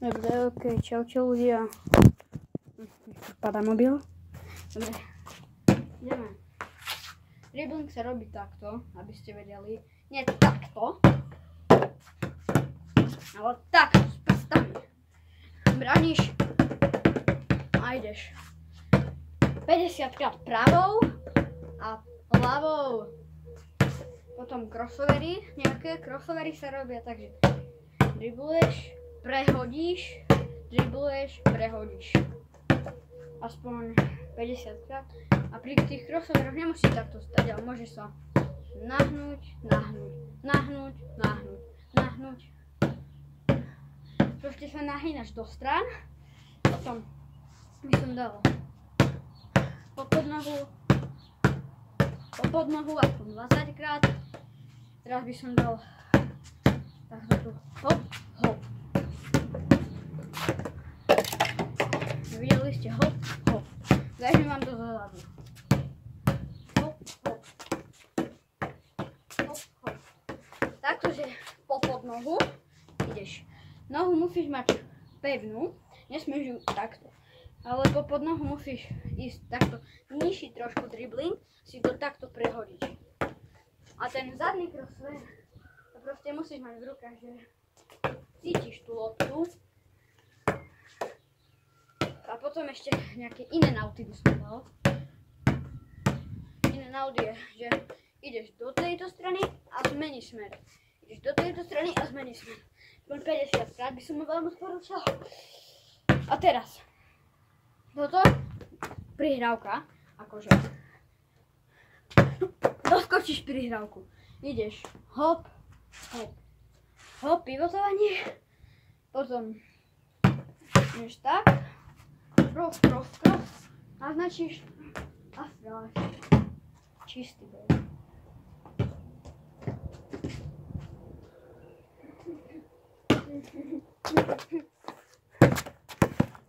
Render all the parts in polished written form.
Dobre, ok, čau ľudia. Padá mobil. Dobre, ideme. Dribbling sa robí takto, aby ste vedeli. Nie takto, ale takto s prstami. Braníš a ideš 50 krát pravou a ľavou. Potom crossovery, nejaké crossovery sa robia, takže dribluješ, prehodíš, dribluješ, prehodíš. Aspoň 50 krát. A pri tých crossoveroch nemusíš takto stať, ale môžeš sa nahnúť, nahnúť, nahnúť, nahnúť, nahnúť. Proste sa nahýnaš do strán. Potom by som dal pod nohu aspoň 20 krát. Teraz by som dal takto tu hop, hop. Videli ste hop, hop. Vezmem vám to zo zadu. Hop, hop. Hop, hop. Takto, že pod nohu ideš. Nohu musíš mať pevnú, nesmieš ju takto. Ale pod nohu musíš ísť takto nižší trošku dribbling, si to takto prehodiť. A ten zadný crossover, to proste musíš mať v rukách, že cítiš tú loptu. A potom ešte nejaké iné nauty by som dal. Iné nauty je, že ideš do tejto strany a zmeníš smer. Ideš do tejto strany a zmeníš smer. 50 krát by som mu veľmi sporúčal. A teraz. Toto prihrávka, akože. Doskočíš prihrávku. Ideš hop, hop, hop, pivotovanie. Potom ideš tak. Cross, cross, cross. Naznačíš a stráš. Čistý bol.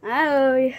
Ahoj.